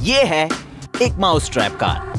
ये है एक माउस ट्रैप कार।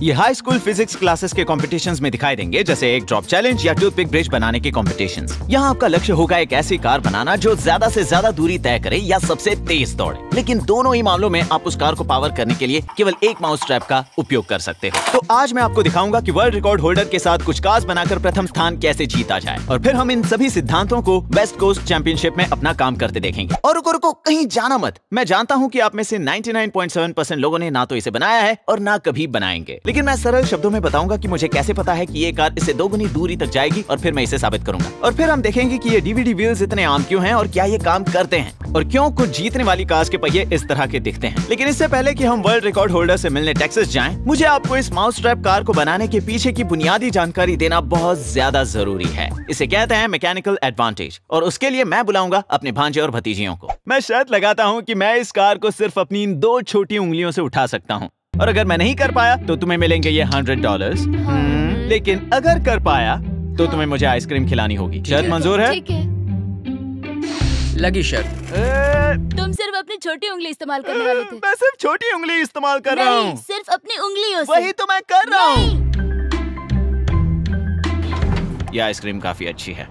ये हाई स्कूल फिजिक्स क्लासेस के कॉम्पिटिशन्स में दिखाई देंगे, जैसे एक ड्रॉप चैलेंज या टूथपिक ब्रिज बनाने के कॉम्पिटिशन्स। यहाँ आपका लक्ष्य होगा एक ऐसी कार बनाना जो ज्यादा से ज्यादा दूरी तय करे या सबसे तेज दौड़े। लेकिन दोनों ही मामलों में आप उस कार को पावर करने के लिए केवल एक माउस ट्रैप का उपयोग कर सकते हो। तो आज मैं आपको दिखाऊंगा कि वर्ल्ड रिकॉर्ड होल्डर के साथ कुछ कार्स बनाकर प्रथम स्थान कैसे जीता जाए, और फिर हम इन सभी सिद्धांतों को वेस्ट कोस्ट चैंपियनशिप में अपना काम करते देखेंगे। और रुको कहीं जाना मत। मैं जानता हूँ कि आप में से 99.7% लोगों ने ना तो इसे बनाया है और ना कभी बनाएंगे, लेकिन मैं सरल शब्दों में बताऊंगा कि मुझे कैसे पता है कि ये कार इससे दोगुनी दूरी तक जाएगी, और फिर मैं इसे साबित करूंगा। और फिर हम देखेंगे कि ये डीवीडी व्हील्स इतने आम क्यों हैं और क्या ये काम करते हैं, और क्यों कुछ जीतने वाली कार्स के पहिए इस तरह के दिखते हैं। लेकिन इससे पहले कि हम वर्ल्ड रिकॉर्ड होल्डर से मिलने टेक्सास जाएं, मुझे आपको इस माउस ट्रैप कार को बनाने के पीछे की बुनियादी जानकारी देना बहुत ज्यादा जरूरी है। इसे कहते हैं मैकेनिकल एडवांटेज, और उसके लिए मैं बुलाऊंगा अपने भांजे और भतीजियों को। मैं शर्त लगाता हूँ कि मैं इस कार को सिर्फ अपनी इन 2 छोटी उंगलियों से उठा सकता हूँ, और अगर मैं नहीं कर पाया तो तुम्हें मिलेंगे ये $100। लेकिन अगर कर पाया तो तुम्हें मुझे आइसक्रीम खिलानी होगी। शर्त मंजूर है? ठीक है। लगी शर्त। तुम सिर्फ अपनी छोटी उंगली इस्तेमाल करने वाले थे। मैं सिर्फ छोटी उंगली इस्तेमाल कर रहा हूँ। सिर्फ अपनी उंगलियों से। वही तो मैं कर रहा हूँ। यह आइसक्रीम काफी अच्छी है।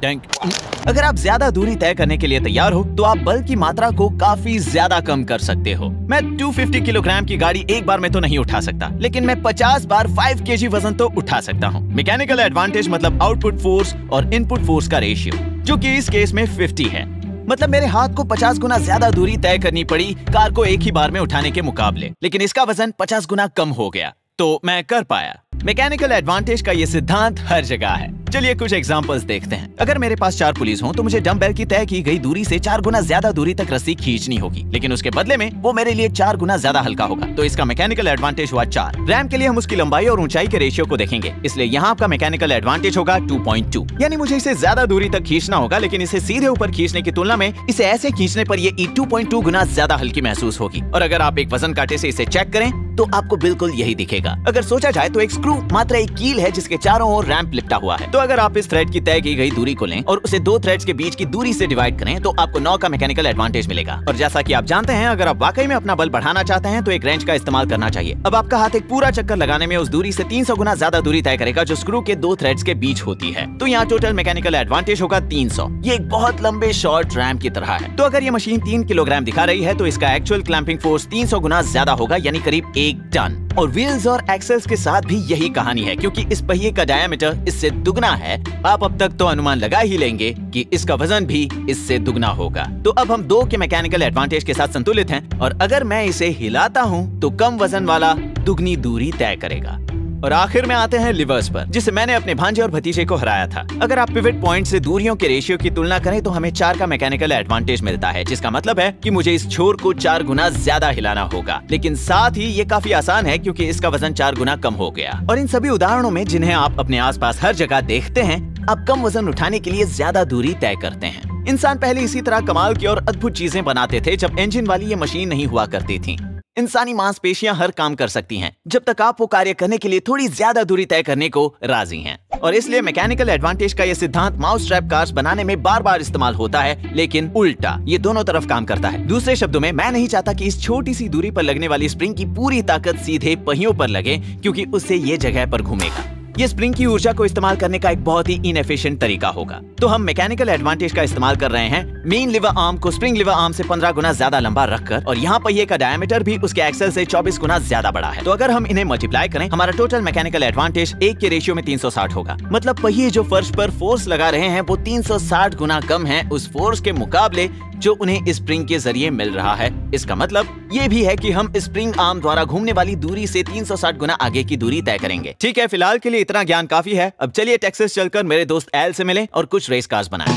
Thank you. अगर आप ज्यादा दूरी तय करने के लिए तैयार हो तो आप बल की मात्रा को काफी ज्यादा कम कर सकते हो। मैं 250 किलोग्राम की गाड़ी एक बार में तो नहीं उठा सकता, लेकिन मैं 50 बार 5 केजी वजन तो उठा सकता हूँ। मैकेनिकल एडवांटेज मतलब आउटपुट फोर्स और इनपुट फोर्स का रेशियो, जो कि इस केस में 50 है। मतलब मेरे हाथ को 50 गुना ज्यादा दूरी तय करनी पड़ी कार को एक ही बार में उठाने के मुकाबले, लेकिन इसका वजन 50 गुना कम हो गया, तो मैं कर पाया। मैकेनिकल एडवांटेज का ये सिद्धांत हर जगह है। चलिए कुछ एग्जांपल्स देखते हैं। अगर मेरे पास 4 पुलिस हों तो मुझे डंबेल की तय की गई दूरी से 4 गुना ज्यादा दूरी तक रस्सी खींचनी होगी, लेकिन उसके बदले में वो मेरे लिए 4 गुना ज्यादा हल्का होगा, तो इसका मैकेनिकल एडवांटेज हुआ 4। रैम के लिए हम उसकी लंबाई और ऊंचाई के रेशियो को देखेंगे, इसलिए यहाँ आपका मैकेनिकल एडवांटेज होगा 2.2। यानी मुझे इसे ज्यादा दूरी तक खींचना होगा, लेकिन इसे सीधे ऊपर खींचने की तुलना में इसे ऐसे खींचने पर ये 2.2 गुना ज्यादा हल्की महसूस होगी। और अगर आप एक वजन कांटे से इसे चेक करें तो आपको बिल्कुल यही दिखेगा। अगर सोचा जाए तो एक स्क्रू मात्र एक कील है जिसके चारों ओर रैंप लिपटा हुआ है। तो अगर आप इस थ्रेड की तय की गई दूरी को लें और उसे 2 थ्रेड्स के बीच की दूरी से डिवाइड करें तो आपको 9 का मैकेनिकल एडवांटेज मिलेगा। और जैसा कि आप जानते हैं, अगर आप वाकई में अपना बल बढ़ाना चाहते हैं तो एक रेंच का इस्तेमाल करना चाहिए। अब आपका हाथ एक पूरा चक्कर लगाने में उस दूरी से 300 गुना ज्यादा दूरी तय करेगा जो स्क्रू के 2 थ्रेड्स के बीच होती है। तो यहाँ टोटल मैकेनिकल एडवांटेज होगा 300। ये एक बहुत लंबे शॉर्ट रैंप की तरह है। तो अगर ये मशीन 3 किलोग्राम दिखा रही है तो इसका एक्चुअल क्लैंपिंग फोर्स 300 गुना ज्यादा होगा, यानी करीब 1 टन। और व्हील्स और एक्सेल्स के साथ भी यही कहानी है, क्योंकि इस पहिए का डायमीटर इससे दुगना है। आप अब तक तो अनुमान लगा ही लेंगे कि इसका वजन भी इससे दुगना होगा। तो अब हम 2 के मैकेनिकल एडवांटेज के साथ संतुलित हैं, और अगर मैं इसे हिलाता हूँ तो कम वजन वाला दुगनी दूरी तय करेगा। और आखिर में आते हैं लिवर्स पर, जिसे मैंने अपने भांजे और भतीजे को हराया था। अगर आप पिवट पॉइंट से दूरियों के रेशियो की तुलना करें तो हमें 4 का मैकेनिकल एडवांटेज मिलता है, जिसका मतलब है कि मुझे इस छोर को 4 गुना ज्यादा हिलाना होगा। लेकिन साथ ही ये काफी आसान है क्योंकि इसका वजन 4 गुना कम हो गया। और इन सभी उदाहरणों में जिन्हें आप अपने आसपास हर जगह देखते हैं, आप कम वजन उठाने के लिए ज्यादा दूरी तय करते हैं। इंसान पहले इसी तरह कमाल की और अद्भुत चीजें बनाते थे जब इंजन वाली ये मशीन नहीं हुआ करती थी। इंसानी मांसपेशियां हर काम कर सकती हैं जब तक आप वो कार्य करने के लिए थोड़ी ज्यादा दूरी तय करने को राजी हैं। और इसलिए मैकेनिकल एडवांटेज का ये सिद्धांत माउस ट्रैप कार्स बनाने में बार बार इस्तेमाल होता है, लेकिन उल्टा ये दोनों तरफ काम करता है। दूसरे शब्दों में, मैं नहीं चाहता कि इस छोटी सी दूरी पर लगने वाली स्प्रिंग की पूरी ताकत सीधे पहियों पर लगे, क्योंकि उससे ये जगह पर घूमेगा। ये स्प्रिंग की ऊर्जा को इस्तेमाल करने का एक बहुत ही इनएफिशिएंट तरीका होगा। तो हम मैकेनिकल एडवांटेज का इस्तेमाल कर रहे हैं मेन लिवर आर्म को स्प्रिंग लिवर आर्म से 15 गुना ज्यादा लंबा रखकर, और यहाँ पहिए का डायमीटर भी उसके एक्सेल से 24 गुना ज्यादा बड़ा है। तो अगर हम इन्हें मल्टीप्लाई करें, हमारा टोटल मैकेनिकल एडवांटेज 1 के रेशियो में 360 होगा। मतलब पहिए जो फर्श पर फोर्स लगा रहे हैं वो 360 गुना कम है उस फोर्स के मुकाबले जो उन्हें इस स्प्रिंग के जरिए मिल रहा है। इसका मतलब ये भी है कि हम स्प्रिंग आर्म द्वारा घूमने वाली दूरी से 360 गुना आगे की दूरी तय करेंगे। ठीक है, फिलहाल के लिए इतना ज्ञान काफी है। अब चलिए टेक्सास चलकर मेरे दोस्त एल से मिलें और कुछ रेस कार्स बनाएं।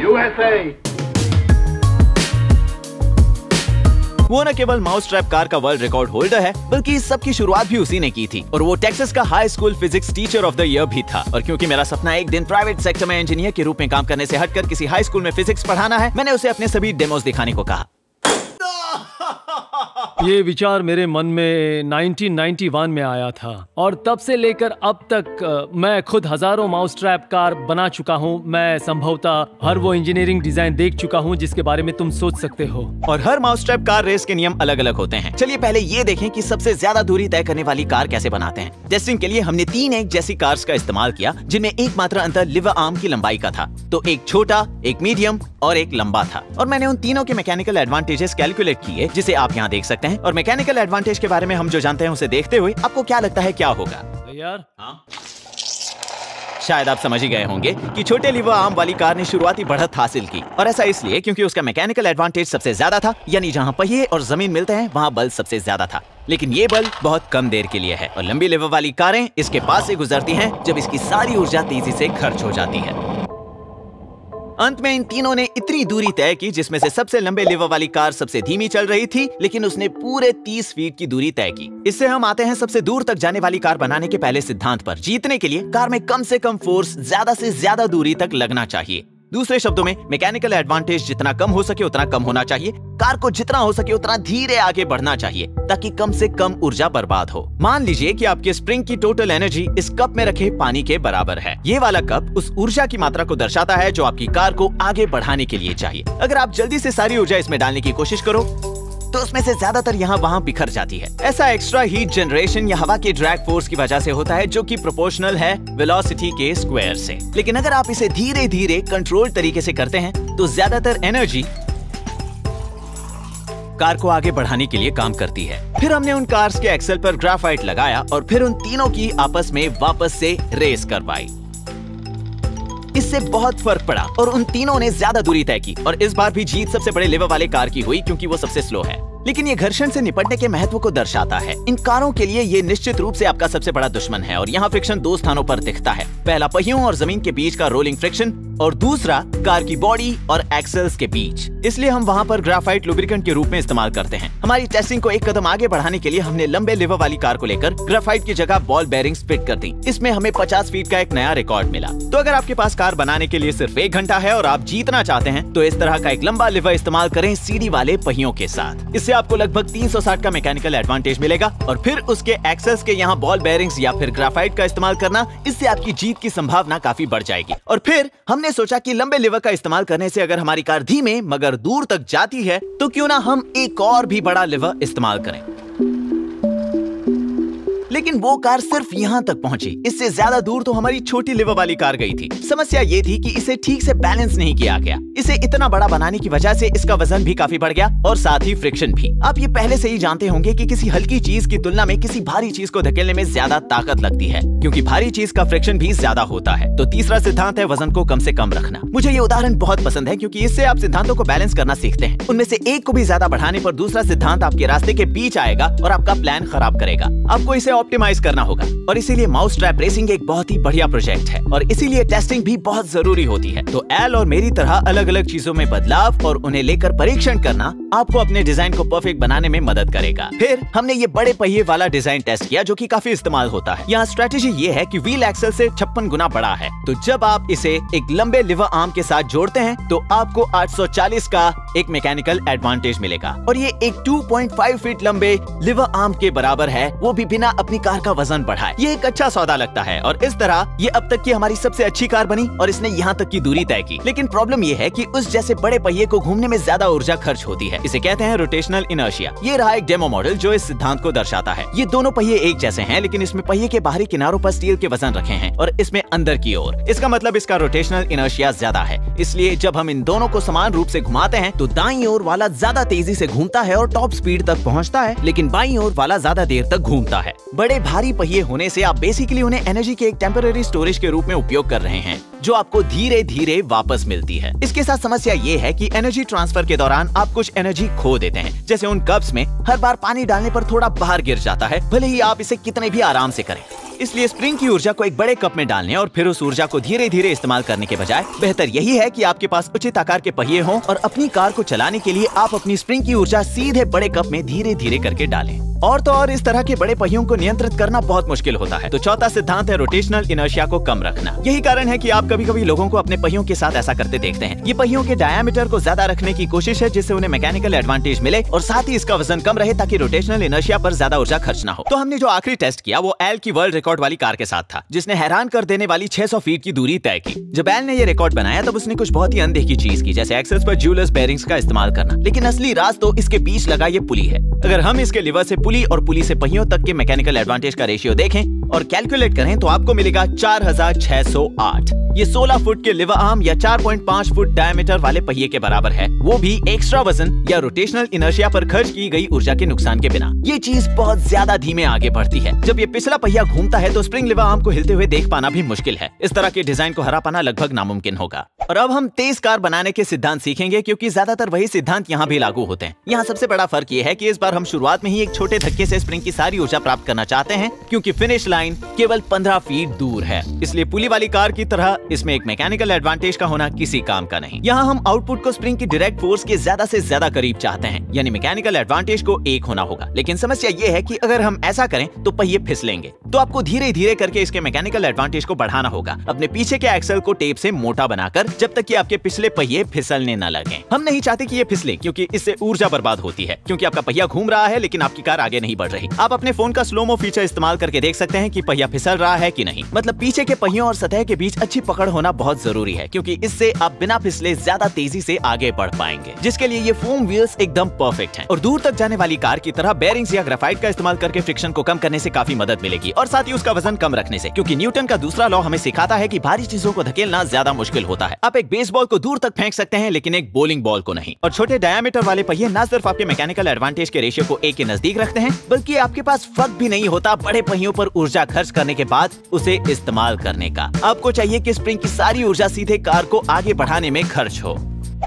USA। वो न केवल माउस ट्रैप कार का वर्ल्ड रिकॉर्ड होल्डर है, बल्कि इस सब की शुरुआत भी उसी ने की थी। और वो टेक्सास का high school physics teacher of the year भी था। और क्योंकि मेरा सपना एक दिन प्राइवेट सेक्टर में इंजीनियर के रूप में काम करने से हटकर किसी हाई स्कूल में फिजिक्स पढ़ाना है, मैंने उसे अपने सभी डेमोस दिखाने को कहा। ये विचार मेरे मन में 1991 में आया था और तब से लेकर अब तक मैं खुद हजारों माउस ट्रैप कार बना चुका हूँ। मैं संभवतः हर वो इंजीनियरिंग डिजाइन देख चुका हूँ जिसके बारे में तुम सोच सकते हो। और हर माउस ट्रैप कार रेस के नियम अलग अलग होते हैं। चलिए पहले ये देखें कि सबसे ज्यादा दूरी तय करने वाली कार कैसे बनाते हैं। टेस्टिंग के लिए हमने 3 एक जैसी कार्स का इस्तेमाल किया जिनमें एकमात्र अंतर लिवर आर्म की लंबाई का था। तो एक छोटा, एक मीडियम और एक लंबा था। और मैंने उन तीनों के मैकेनिकल एडवांटेजेस कैलकुलेट किए जिसे आप यहाँ देख सकते हैं। और मैकेनिकल एडवांटेज के बारे में हम जो जानते हैं उसे देखते हुए आपको क्या लगता है क्या होगा? यार हाँ? शायद आप समझ ही गए होंगे कि छोटे लीवर आर्म वाली कार ने शुरुआती बढ़त हासिल की। और ऐसा इसलिए क्योंकि उसका मैकेनिकल एडवांटेज सबसे ज्यादा था, यानी जहां पहिए और जमीन मिलते हैं वहां बल सबसे ज्यादा था। लेकिन ये बल बहुत कम देर के लिए है और लंबी लीवर वाली कारें इसके पास से गुजरती हैं जब इसकी सारी ऊर्जा तेजी से खर्च हो जाती है। अंत में इन तीनों ने इतनी दूरी तय की जिसमें से सबसे लंबे लीवर वाली कार सबसे धीमी चल रही थी, लेकिन उसने पूरे 30 फीट की दूरी तय की। इससे हम आते हैं सबसे दूर तक जाने वाली कार बनाने के पहले सिद्धांत पर। जीतने के लिए कार में कम से कम फोर्स ज्यादा से ज्यादा दूरी तक लगना चाहिए। दूसरे शब्दों में मैकेनिकल एडवांटेज जितना कम हो सके उतना कम होना चाहिए। कार को जितना हो सके उतना धीरे आगे बढ़ना चाहिए ताकि कम से कम ऊर्जा बर्बाद हो। मान लीजिए कि आपके स्प्रिंग की टोटल एनर्जी इस कप में रखे पानी के बराबर है। ये वाला कप उस ऊर्जा की मात्रा को दर्शाता है जो आपकी कार को आगे बढ़ाने के लिए चाहिए। अगर आप जल्दी से सारी ऊर्जा इसमें डालने की कोशिश करो तो उसमें से ज्यादातर यहाँ वहाँ बिखर जाती है। ऐसा एक्स्ट्रा हीट जनरेशन या हवा के ड्रैग फोर्स की वजह से होता है जो कि प्रोपोर्शनल है वेलोसिटी के स्क्वायर से। लेकिन अगर आप इसे धीरे धीरे कंट्रोल तरीके से करते हैं तो ज्यादातर एनर्जी कार को आगे बढ़ाने के लिए काम करती है। फिर हमने उन कार्स के एक्सल पर ग्राफाइट लगाया और फिर उन तीनों की आपस में वापस से रेस करवाई। इससे बहुत फर्क पड़ा और उन तीनों ने ज्यादा दूरी तय की और इस बार भी जीत सबसे बड़े लीवर वाले कार की हुई क्योंकि वो सबसे स्लो है। लेकिन ये घर्षण से निपटने के महत्व को दर्शाता है। इन कारों के लिए ये निश्चित रूप से आपका सबसे बड़ा दुश्मन है और यहाँ फ्रिक्शन 2 स्थानों पर दिखता है। पहला पहियों और जमीन के बीच का रोलिंग फ्रिक्शन और दूसरा कार की बॉडी और एक्सेल्स के बीच। इसलिए हम वहाँ पर ग्राफाइट लुब्रिकेंट के रूप में इस्तेमाल करते हैं। हमारी टेस्टिंग को एक कदम आगे बढ़ाने के लिए हमने लंबे लीवर वाली कार को लेकर ग्राफाइट की जगह बॉल बेयरिंग्स फिट कर दी। इसमें हमें 50 फीट का एक नया रिकॉर्ड मिला। तो अगर आपके पास कार बनाने के लिए सिर्फ 1 घंटा है और आप जीतना चाहते हैं तो इस तरह का एक लंबा लीवर इस्तेमाल करें सीढ़ी वाले पहियों के साथ। इससे आपको लगभग 360 का मैकेनिकल एडवांटेज मिलेगा और फिर उसके एक्सेस के यहाँ बॉल बेयरिंग्स या फिर ग्राफाइट का इस्तेमाल करना, इससे आपकी जीत की संभावना काफी बढ़ जाएगी। और फिर हमने सोचा कि लंबे लीवर का इस्तेमाल करने से अगर हमारी कार धीमे मगर दूर तक जाती है तो क्यों ना हम एक और भी बड़ा लीवर इस्तेमाल करें। लेकिन वो कार सिर्फ यहाँ तक पहुंची। इससे ज्यादा दूर तो हमारी छोटी लीवर वाली कार गई थी। समस्या ये थी कि इसे ठीक से बैलेंस नहीं किया गया। इसे इतना बड़ा बनाने की वजह से इसका वजन भी काफी बढ़ गया और साथ ही फ्रिक्शन भी। आप ये पहले से ही जानते होंगे कि किसी हल्की चीज की तुलना में किसी भारी चीज को धकेलने में ज्यादा ताकत लगती है क्योंकि भारी चीज का फ्रिक्शन भी ज्यादा होता है। तो तीसरा सिद्धांत है वजन को कम से कम रखना। मुझे ये उदाहरण बहुत पसंद है क्योंकि इससे आप सिद्धांतों को बैलेंस करना सीखते हैं। उनमें से एक को भी ज्यादा बढ़ाने पर दूसरा सिद्धांत आपके रास्ते के बीच आएगा और आपका प्लान खराब करेगा। आपको इसे ऑप्टिमाइज करना होगा और इसीलिए माउस ट्रैप रेसिंग एक बहुत ही बढ़िया प्रोजेक्ट है और इसीलिए टेस्टिंग भी बहुत जरूरी होती है। तो एल और मेरी तरह अलग अलग चीजों में बदलाव और उन्हें लेकर परीक्षण करना आपको अपने डिजाइन को परफेक्ट बनाने में मदद करेगा। फिर हमने ये बड़े पहिए वाला डिजाइन टेस्ट किया जो कि काफी इस्तेमाल होता है। यहाँ स्ट्रेटेजी ये है कि व्हील एक्सल से 56 गुना बड़ा है। तो जब आप इसे एक लंबे लीवर आर्म के साथ जोड़ते हैं तो आपको 840 का एक मैकेनिकल एडवांटेज मिलेगा और ये एक 2.5 फीट लंबे लीवर आर्म के बराबर है, वो भी बिना अपनी कार का वजन बढ़ाए। ये एक अच्छा सौदा लगता है और इस तरह ये अब तक की हमारी सबसे अच्छी कार बनी और इसने यहाँ तक की दूरी तय की। लेकिन प्रॉब्लम ये है कि उस जैसे बड़े पहिए को घूमने में ज्यादा ऊर्जा खर्च होती है। इसे कहते हैं रोटेशनल इनर्शिया। ये रहा एक डेमो मॉडल जो इस सिद्धांत को दर्शाता है। ये दोनों पहिए एक जैसे हैं लेकिन इसमें पहिए के बाहरी किनारों पर स्टील के वजन रखे हैं और इसमें अंदर की ओर। इसका मतलब इसका रोटेशनल इनर्शिया ज्यादा है। इसलिए जब हम इन दोनों को समान रूप से घुमाते हैं तो दाईं ओर वाला ज्यादा तेजी से घूमता है और टॉप स्पीड तक पहुंचता है, लेकिन बाईं ओर वाला ज्यादा देर तक घूमता है। बड़े भारी पहिए होने से आप बेसिकली उन्हें एनर्जी के एक टेम्पररी स्टोरेज के रूप में उपयोग कर रहे हैं जो आपको धीरे धीरे वापस मिलती है। इसके साथ समस्या ये है कि एनर्जी ट्रांसफर के दौरान आप कुछ एनर्जी खो देते हैं। जैसे उन कप्स में हर बार पानी डालने पर थोड़ा बाहर गिर जाता है, भले ही आप इसे कितने भी आराम से करें। इसलिए स्प्रिंग की ऊर्जा को एक बड़े कप में डालने और फिर उस ऊर्जा को धीरे धीरे इस्तेमाल करने के बजाय बेहतर यही है कि आपके पास उचित आकार के पहिए हों और अपनी कार को चलाने के लिए आप अपनी स्प्रिंग की ऊर्जा सीधे बड़े कप में धीरे धीरे करके डालें। और तो और इस तरह के बड़े पहियों को नियंत्रित करना बहुत मुश्किल होता है। तो चौथा सिद्धांत है रोटेशनल इनर्शिया को कम रखना। यही कारण है कि आप कभी कभी लोगों को अपने पहियों के साथ ऐसा करते देखते हैं। ये पहियों के डायामीटर को ज्यादा रखने की कोशिश है जिससे उन्हें मैकेनिकल एडवांटेज मिले और साथ ही इसका वजन कम रहे ताकि रोटेशनल इनर्शिया पर ज्यादा ऊर्जा खर्च ना हो। तो हमने जो आखिरी टेस्ट किया वो एल की वर्ल्ड रिकॉर्ड वाली कार के साथ था, जिसने हैरान कर देने वाली 600 फीट की दूरी तय की। जब एल ने ये रिकॉर्ड बनाया तब उसने कुछ बहुत ही अनदेखी चीज की, जैसे एक्सेस पर ज्यूलर्स बेयरिंग्स का इस्तेमाल करना। लेकिन असली राज तो इसके बीच लगा ये पुली है। अगर हम इसके लिवर से पुली और पुली से पहियों तक के मैकेनिकल एडवांटेज का रेशियो देखें और कैलकुलेट करें तो आपको मिलेगा 4608। ये 16 फुट के लिवर आर्म या 4.5 फुट डायमीटर वाले पहिए के बराबर है, वो भी एक्स्ट्रा वजन या रोटेशनल इनर्शिया पर खर्च की गई ऊर्जा के नुकसान के बिना। ये चीज बहुत ज्यादा धीमे आगे बढ़ती है। जब ये पिछला पहिया घूमता है तो स्प्रिंग लिवर आर्म को हिलते हुए देख पाना भी मुश्किल है। इस तरह के डिजाइन को हरा पाना लगभग नामुमकिन होगा। और अब हम तेज कार बनाने के सिद्धांत सीखेंगे, क्योंकि ज्यादातर वही सिद्धांत यहाँ भी लागू होते हैं। यहाँ सबसे बड़ा फर्क ये है कि इस बार हम शुरुआत में ही एक छोटे धक्के से स्प्रिंग की सारी ऊर्जा प्राप्त करना चाहते हैं, क्योंकि फिनिश लाइन केवल 15 फीट दूर है। इसलिए पुली वाली कार की तरह इसमें एक मैकेनिकल एडवांटेज का होना किसी काम का नहीं। यहाँ हम आउटपुट को स्प्रिंग की डायरेक्ट फोर्स के ज्यादा से ज्यादा करीब चाहते हैं, यानी मैकेनिकल एडवांटेज को 1 होना होगा। लेकिन समस्या ये है कि अगर हम ऐसा करें तो पहिए फिसलेंगे। तो आपको धीरे धीरे करके इसके मैकेनिकल एडवांटेज को बढ़ाना होगा, अपने पीछे के एक्सल को टेप से मोटा बनाकर, जब तक कि आपके पिछले पहिए फिसलने न लगे। हम नहीं चाहते कि ये फिसले, क्योंकि इससे ऊर्जा बर्बाद होती है। क्योंकि आपका पहिया घूम रहा है लेकिन आपकी कार आगे नहीं बढ़ रही। आप अपने फोन का स्लोमो फीचर इस्तेमाल करके देख सकते हैं कि पहिया फिसल रहा है कि नहीं। मतलब पीछे के पहियों और सतह के बीच अच्छी पकड़ होना बहुत जरूरी है, क्योंकि इससे आप बिना फिसले ज्यादा तेजी से आगे बढ़ पाएंगे, जिसके लिए ये फोम व्हील्स एकदम परफेक्ट हैं। और दूर तक जाने वाली कार की तरह बेयरिंग्स या ग्रेफाइट का इस्तेमाल करके फ्रिक्शन को कम करने से काफी मदद मिलेगी, और साथ ही उसका वजन कम रखने से, क्योंकि न्यूटन का दूसरा लॉ हमें सिखाता है कि भारी चीजों को धकेलना ज्यादा मुश्किल होता है। आप एक बेसबॉल को दूर तक फेंक सकते हैं लेकिन एक बॉलिंग बॉल को नहीं। और छोटे डायमीटर वाले पहिए न सिर्फ आपके मैकेनिकल एडवांटेज के रेशियो को 1 के नजदीक रखते हैं, बल्कि आपके पास वक्त भी नहीं होता बड़े पहियों पर ऊर्जा खर्च करने के बाद उसे इस्तेमाल करने का। आपको चाहिए कि स्प्रिंग की सारी ऊर्जा सीधे कार को आगे बढ़ाने में खर्च हो।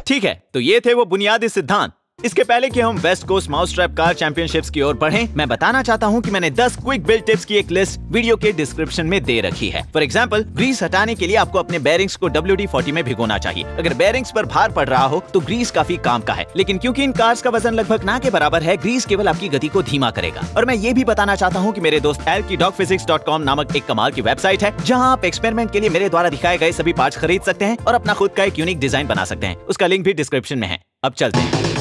ठीक है, तो ये थे वो बुनियादी सिद्धांत। इसके पहले कि हम वेस्ट कोस्ट माउसट्रैप कार चैंपियनशिप्स की ओर बढ़ें, मैं बताना चाहता हूं कि मैंने 10 क्विक बिल्ड टिप्स की एक लिस्ट वीडियो के डिस्क्रिप्शन में दे रखी है। फॉर एग्जांपल, ग्रीस हटाने के लिए आपको अपने बेयरिंग्स को WD-40 में भिगोना चाहिए। अगर बेयरिंग्स पर भार पड़ रहा हो तो ग्रीस काफी काम का है, लेकिन क्योंकि इन कार्स का वजन लगभग ना के बराबर है, ग्रीस केवल आपकी गति को धीमा करेगा। और मैं ये भी बताना चाहता हूँ कि मेरे दोस्त एल की dogphysics.com नामक एक कमाल की वेबसाइट है, जहाँ आप एक्सपेरिमेंट के लिए मेरे द्वारा दिखाए गए सभी पार्ट्स खरीद सकते हैं और अपना खुद का एक यूनिक डिजाइन बना सकते हैं। उसका लिंक भी डिस्क्रिप्शन में है। अब चलते हैं।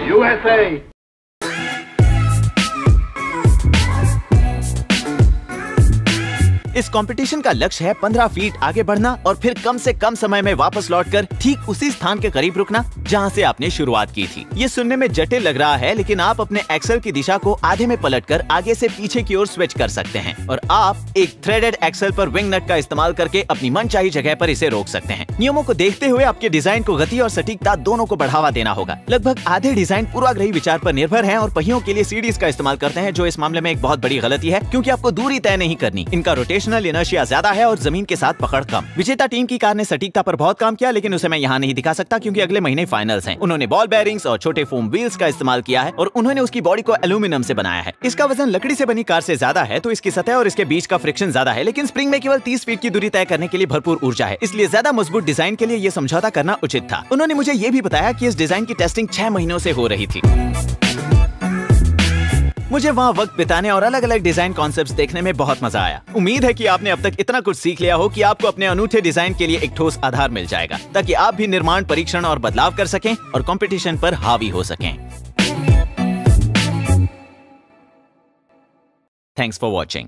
USA. इस कंपटीशन का लक्ष्य है 15 फीट आगे बढ़ना और फिर कम से कम समय में वापस लौटकर ठीक उसी स्थान के करीब रुकना जहां से आपने शुरुआत की थी। ये सुनने में जटिल लग रहा है, लेकिन आप अपने एक्सल की दिशा को आधे में पलटकर आगे से पीछे की ओर स्विच कर सकते हैं और आप एक थ्रेडेड एक्सल पर विंग नट का इस्तेमाल करके अपनी मनचाही जगह पर इसे रोक सकते हैं। नियमों को देखते हुए आपके डिजाइन को गति और सटीकता दोनों को बढ़ावा देना होगा। लगभग आधे डिजाइन पूर्वाग्रही विचार पर निर्भर है और पहियों के लिए सीडीज का इस्तेमाल करते हैं, जो इस मामले में एक बहुत बड़ी गलती है, क्योंकि आपको दूरी तय नहीं करनी। इनका रोटेशनल इनर्शिया ज्यादा है और जमीन के साथ पकड़ कम। विजेता टीम की कार ने सटीकता पर बहुत काम किया, लेकिन उसे मैं यहाँ नहीं दिखा सकता क्योंकि अगले महीने फाइनल्स हैं। उन्होंने बॉल बेयरिंग्स और छोटे फोम व्हील्स का इस्तेमाल किया है और उन्होंने उसकी बॉडी को एल्यूमिनियम से बनाया है। इसका वजन लकड़ी से बनी कार से ज्यादा है, तो इसकी सतह और इसके बीच का फ्रिक्शन ज्यादा है, लेकिन स्प्रिंग में केवल 30 फीट की दूरी तय करने के लिए भरपूर ऊर्जा है, इसलिए ज्यादा मजबूत डिजाइन के लिए ये समझौता करना उचित था। उन्होंने मुझे ये भी बताया कि इस डिजाइन की टेस्टिंग 6 महीनों से हो रही थी। मुझे वहाँ वक्त बिताने और अलग अलग डिजाइन कॉन्सेप्ट्स देखने में बहुत मजा आया। उम्मीद है कि आपने अब तक इतना कुछ सीख लिया हो कि आपको अपने अनूठे डिजाइन के लिए एक ठोस आधार मिल जाएगा, ताकि आप भी निर्माण, परीक्षण और बदलाव कर सकें और कंपटीशन पर हावी हो सकें। Thanks for watching.